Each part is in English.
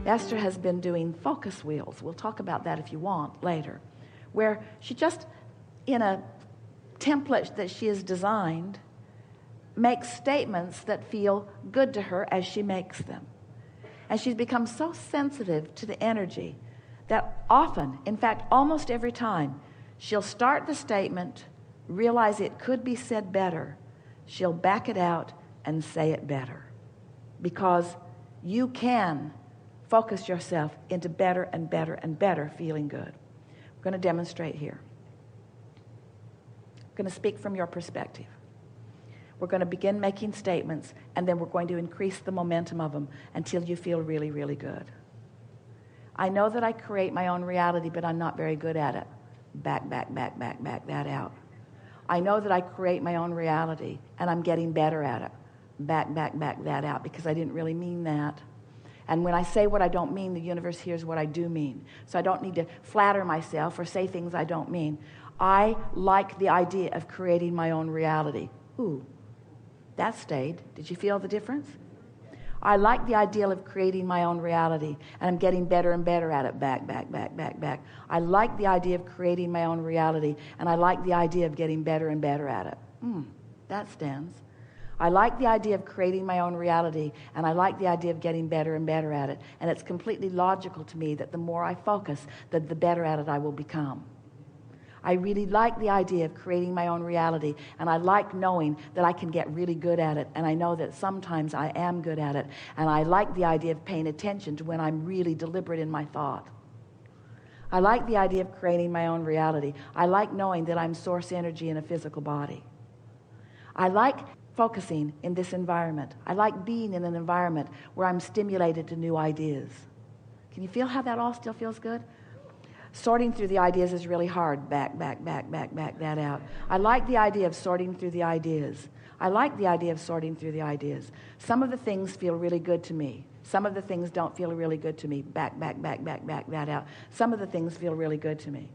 Esther has been doing focus wheels. We'll talk about that if you want later, where she just, in a template that she has designed, makes statements that feel good to her as she makes them. And she's become so sensitive to the energy that often, in fact, almost every time, she'll start the statement, realize it could be said better. She'll back it out and say it better. Because you can focus yourself into better and better and better feeling good. We're going to demonstrate here. I'm going to speak from your perspective. We're going to begin making statements, and then we're going to increase the momentum of them until you feel really, really good. I know that I create my own reality, but I'm not very good at it. Back that out. I know that I create my own reality, and I'm getting better at it. Back that out, because I didn't really mean that. And when I say what I don't mean, the universe hears what I do mean. So I don't need to flatter myself or say things I don't mean. I like the idea of creating my own reality. Ooh, that stayed. Did you feel the difference? I like the ideal of creating my own reality, and I'm getting better and better at it. Back. I like the idea of creating my own reality, and I like the idea of getting better and better at it. That stands. I like the idea of creating my own reality, and I like the idea of getting better and better at it. And it's completely logical to me that the more I focus, the better at it I will become. I really like the idea of creating my own reality, and I like knowing that I can get really good at it, and I know that sometimes I am good at it, and I like the idea of paying attention to when I'm really deliberate in my thought. I like the idea of creating my own reality. I like knowing that I'm source energy in a physical body. I like focusing in this environment. I like being in an environment where I'm stimulated to new ideas. Can you feel how that all still feels good? Sorting through the ideas is really hard. Back that out. I like the idea of sorting through the ideas. I like the idea of sorting through the ideas. Some of the things feel really good to me. Some of the things don't feel really good to me. Back that out. Some of the things feel really good to me.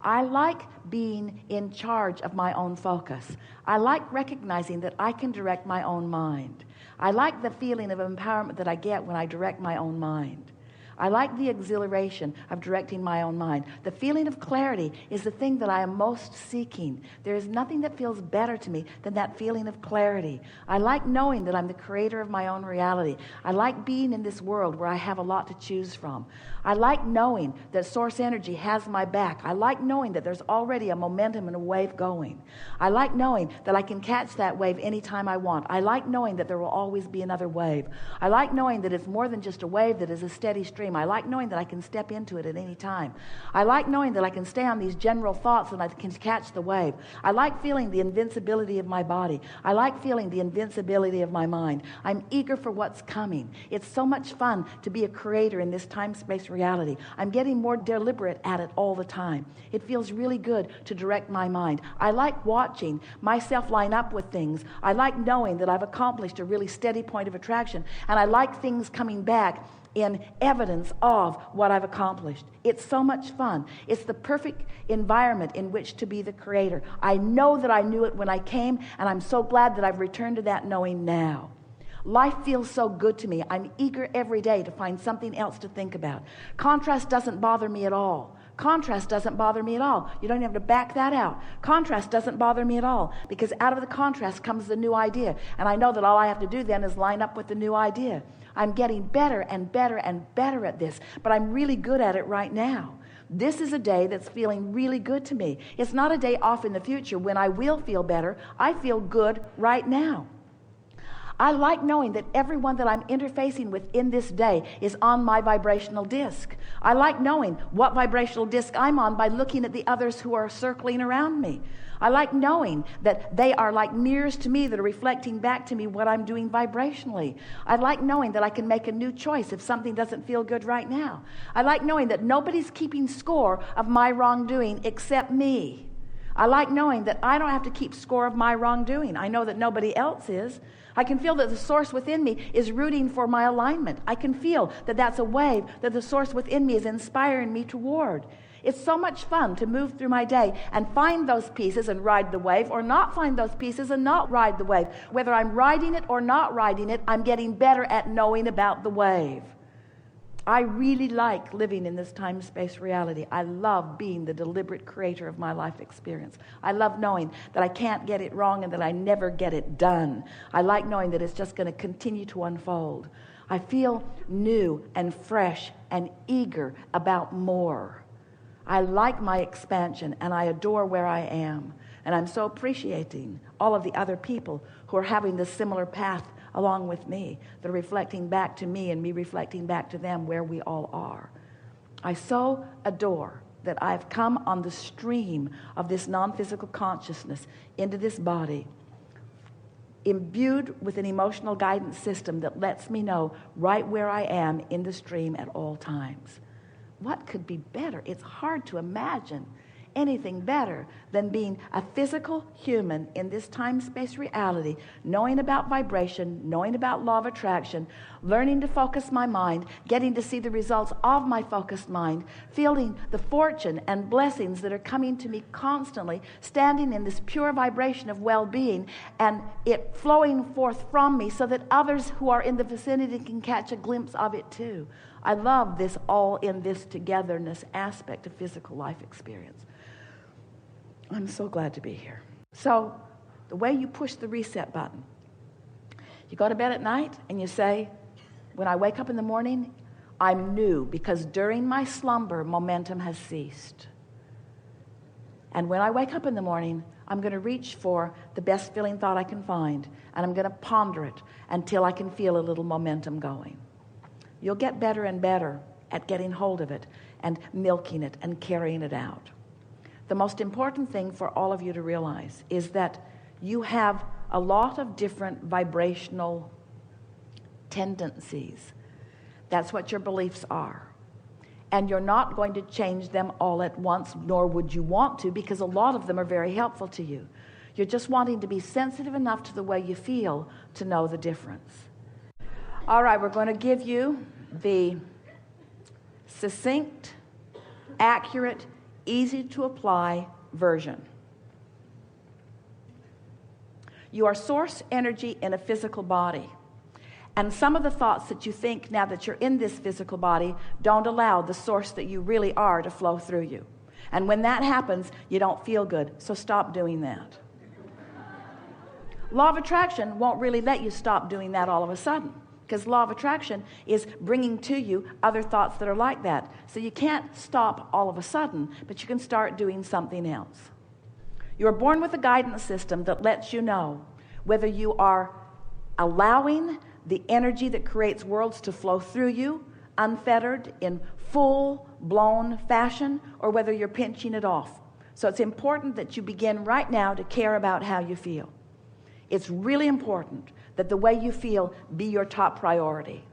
I like being in charge of my own focus. I like recognizing that I can direct my own mind. I like the feeling of empowerment that I get when I direct my own mind. I like the exhilaration of directing my own mind. The feeling of clarity is the thing that I am most seeking. There is nothing that feels better to me than that feeling of clarity. I like knowing that I'm the creator of my own reality. I like being in this world where I have a lot to choose from. I like knowing that source energy has my back. I like knowing that there's already a momentum and a wave going. I like knowing that I can catch that wave anytime I want. I like knowing that there will always be another wave. I like knowing that it's more than just a wave that is a steady stream. I like knowing that I can step into it at any time. I like knowing that I can stay on these general thoughts and I can catch the wave. I like feeling the invincibility of my body. I like feeling the invincibility of my mind. I'm eager for what's coming. It's so much fun to be a creator in this time-space reality. I'm getting more deliberate at it all the time. It feels really good to direct my mind. I like watching myself line up with things. I like knowing that I've accomplished a really steady point of attraction, and I like things coming back in evidence of what I've accomplished. It's so much fun. It's the perfect environment in which to be the creator. I know that I knew it when I came, and I'm so glad that I've returned to that knowing now. Life feels so good to me. I'm eager every day to find something else to think about. Contrast doesn't bother me at all. Contrast doesn't bother me at all. You don't have to back that out. Contrast doesn't bother me at all, because out of the contrast comes the new idea. And I know that all I have to do then is line up with the new idea. I'm getting better and better and better at this, but I'm really good at it right now. This is a day that's feeling really good to me. It's not a day off in the future when I will feel better. I feel good right now. I like knowing that everyone that I'm interfacing with in this day is on my vibrational disc. I like knowing what vibrational disc I'm on by looking at the others who are circling around me. I like knowing that they are like mirrors to me that are reflecting back to me what I'm doing vibrationally. I like knowing that I can make a new choice if something doesn't feel good right now. I like knowing that nobody's keeping score of my wrongdoing except me. I like knowing that I don't have to keep score of my wrongdoing. I know that nobody else is. I can feel that the source within me is rooting for my alignment. I can feel that that's a wave that the source within me is inspiring me toward. It's so much fun to move through my day and find those pieces and ride the wave, or not find those pieces and not ride the wave. Whether I'm riding it or not riding it, I'm getting better at knowing about the wave. I really like living in this time-space reality. I love being the deliberate creator of my life experience. I love knowing that I can't get it wrong and that I never get it done. I like knowing that it's just going to continue to unfold. I feel new and fresh and eager about more. I like my expansion and I adore where I am. And I'm so appreciating all of the other people who are having this similar path along with me. They're reflecting back to me and me reflecting back to them where we all are. I so adore that I've come on the stream of this non-physical consciousness into this body, imbued with an emotional guidance system that lets me know right where I am in the stream at all times. What could be better? It's hard to imagine anything better than being a physical human in this time-space reality, knowing about vibration, knowing about law of attraction, learning to focus my mind, getting to see the results of my focused mind, feeling the fortune and blessings that are coming to me constantly, standing in this pure vibration of well-being, and it flowing forth from me so that others who are in the vicinity can catch a glimpse of it too. I love this all in this togetherness aspect of physical life experience. I'm so glad to be here. So the way you push the reset button, you go to bed at night and you say, when I wake up in the morning, I'm new because during my slumber, momentum has ceased. And when I wake up in the morning, I'm going to reach for the best feeling thought I can find, and I'm going to ponder it until I can feel a little momentum going. You'll get better and better at getting hold of it and milking it and carrying it out. The most important thing for all of you to realize is that you have a lot of different vibrational tendencies. That's what your beliefs are. And you're not going to change them all at once, nor would you want to, because a lot of them are very helpful to you. You're just wanting to be sensitive enough to the way you feel to know the difference. All right, we're going to give you the succinct, accurate, easy to apply version. You are source energy in a physical body. And some of the thoughts that you think now that you're in this physical body don't allow the source that you really are to flow through you. And when that happens, you don't feel good. So stop doing that. Law of attraction won't really let you stop doing that all of a sudden, because law of attraction is bringing to you other thoughts that are like that. So you can't stop all of a sudden, but you can start doing something else. You are born with a guidance system that lets you know whether you are allowing the energy that creates worlds to flow through you, unfettered, in full-blown fashion, or whether you're pinching it off. So it's important that you begin right now to care about how you feel. It's really important that the way you feel be your top priority.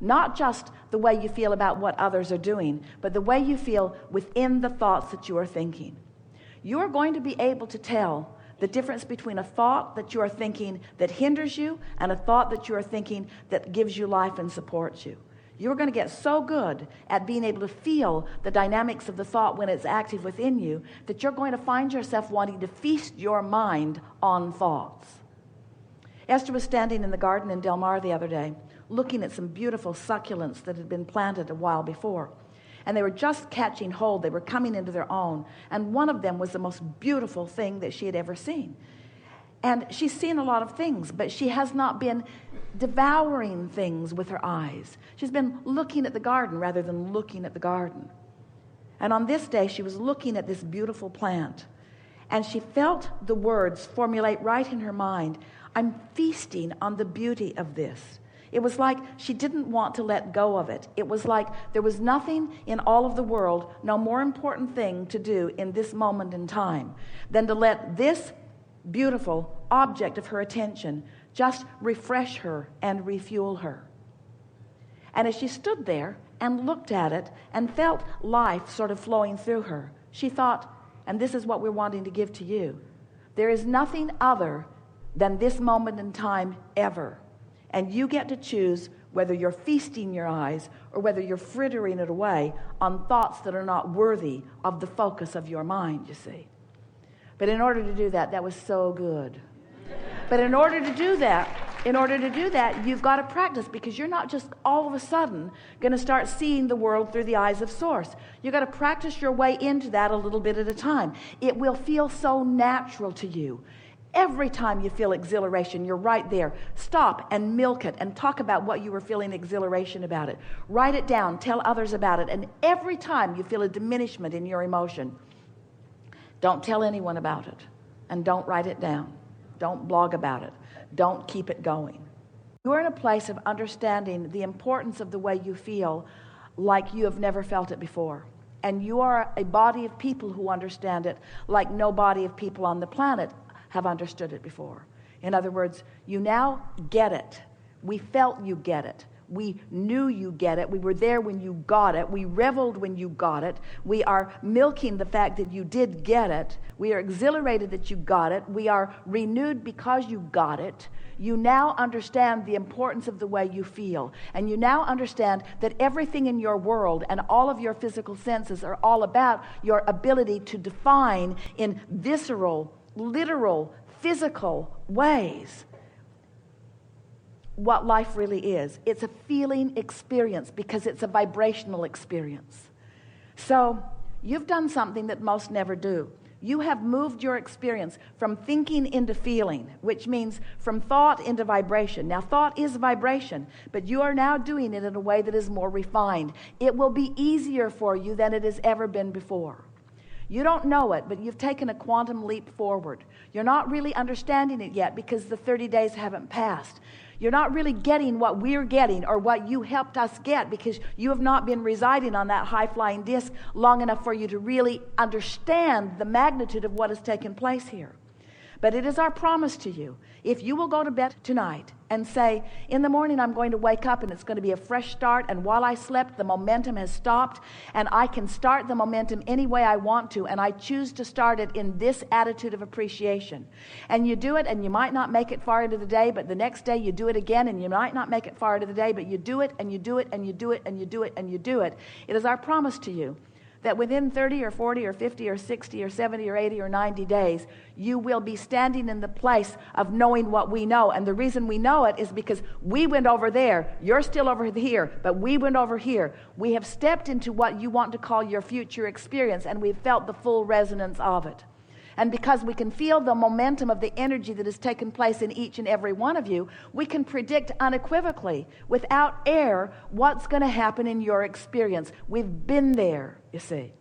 Not just the way you feel about what others are doing, but the way you feel within the thoughts that you are thinking. You are going to be able to tell the difference between a thought that you are thinking that hinders you and a thought that you are thinking that gives you life and supports you. You're going to get so good at being able to feel the dynamics of the thought when it's active within you that you're going to find yourself wanting to feast your mind on thoughts. Esther was standing in the garden in Del Mar the other day, looking at some beautiful succulents that had been planted a while before. And they were just catching hold. They were coming into their own. And one of them was the most beautiful thing that she had ever seen. And she's seen a lot of things, but she has not been devouring things with her eyes. She's been looking at the garden rather than looking at the garden. And on this day, she was looking at this beautiful plant. And she felt the words formulate right in her mind. I'm feasting on the beauty of this. It was like she didn't want to let go of it. It was like there was nothing in all of the world, no more important thing to do in this moment in time than to let this beautiful object of her attention just refresh her and refuel her. And as she stood there and looked at it and felt life sort of flowing through her, she thought, and this is what we're wanting to give to you, there is nothing other than this moment in time ever. And you get to choose whether you're feasting your eyes or whether you're frittering it away on thoughts that are not worthy of the focus of your mind, you see. But in order to do that, that was so good. But in order to do that, you've got to practice, because you're not just all of a sudden going to start seeing the world through the eyes of Source. You've got to practice your way into that a little bit at a time. It will feel so natural to you. Every time you feel exhilaration, you're right there. Stop and milk it and talk about what you were feeling exhilaration about it. Write it down, tell others about it. And every time you feel a diminishment in your emotion, don't tell anyone about it, and don't write it down. Don't blog about it. Don't keep it going. You're in a place of understanding the importance of the way you feel like you have never felt it before. And you are a body of people who understand it like no body of people on the planet have understood it before. In other words, you now get it. We felt you get it. We knew you get it. We were there when you got it. We reveled when you got it. We are milking the fact that you did get it. We are exhilarated that you got it. We are renewed because you got it. You now understand the importance of the way you feel. And you now understand that everything in your world and all of your physical senses are all about your ability to define in visceral, literal, physical ways what life really is. It's a feeling experience because it's a vibrational experience. So you've done something that most never do. You have moved your experience from thinking into feeling, which means from thought into vibration. Now, thought is vibration, but you are now doing it in a way that is more refined. It will be easier for you than it has ever been before. You don't know it, but you've taken a quantum leap forward. You're not really understanding it yet because the 30 days haven't passed. You're not really getting what we're getting or what you helped us get because you have not been residing on that high-flying disc long enough for you to really understand the magnitude of what has taken place here. But it is our promise to you, if you will go to bed tonight and say, in the morning I'm going to wake up and it's going to be a fresh start, and while I slept the momentum has stopped, and I can start the momentum any way I want to, and I choose to start it in this attitude of appreciation. And you do it, and you might not make it far into the day, but the next day you do it again, and you might not make it far into the day, but you do it, and you do it, and you do it, and you do it, and you do it. It is our promise to you that within 30 or 40 or 50 or 60 or 70 or 80 or 90 days, you will be standing in the place of knowing what we know. And the reason we know it is because we went over there. You're still over here, but we went over here. We have stepped into what you want to call your future experience, and we've felt the full resonance of it. And because we can feel the momentum of the energy that has taken place in each and every one of you, we can predict unequivocally, without error, what's going to happen in your experience. We've been there, you see.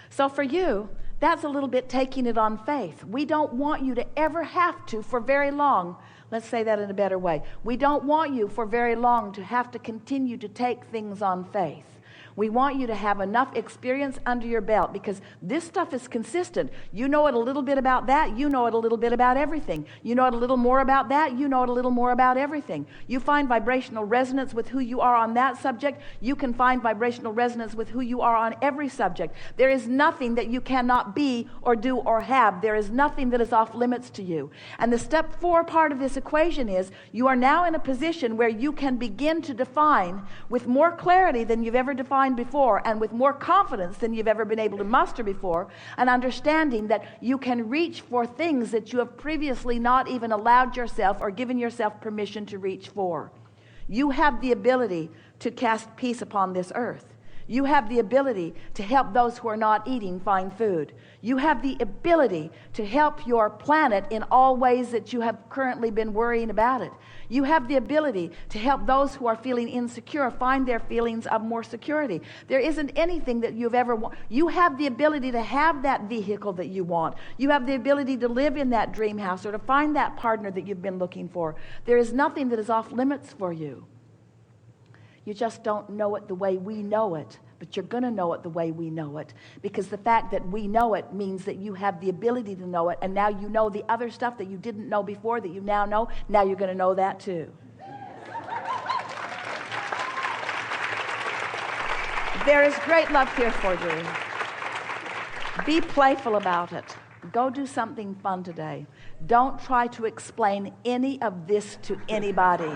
So for you, that's a little bit taking it on faith. We don't want you to ever have to, for very long, let's say that in a better way. We don't want you for very long to have to continue to take things on faith. We want you to have enough experience under your belt, because this stuff is consistent. You know it a little bit about that. You know it a little bit about everything. You know it a little more about that. You know it a little more about everything. You find vibrational resonance with who you are on that subject. You can find vibrational resonance with who you are on every subject. There is nothing that you cannot be or do or have. There is nothing that is off limits to you. And the step 4 part of this equation is you are now in a position where you can begin to define with more clarity than you've ever defined before, and with more confidence than you've ever been able to muster before, an understanding that you can reach for things that you have previously not even allowed yourself or given yourself permission to reach for. You have the ability to cast peace upon this earth. You have the ability to help those who are not eating find food. You have the ability to help your planet in all ways that you have currently been worrying about it. You have the ability to help those who are feeling insecure find their feelings of more security. There isn't anything that you've ever wanted. You have the ability to have that vehicle that you want. You have the ability to live in that dream house or to find that partner that you've been looking for. There is nothing that is off limits for you. You just don't know it the way we know it, but you're going to know it the way we know it, because the fact that we know it means that you have the ability to know it, and now you know the other stuff that you didn't know before that you now know. Now you're going to know that too. There is great love here for you. Be playful about it. Go do something fun today. Don't try to explain any of this to anybody.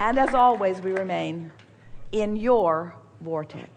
And as always, we remain in your vortex.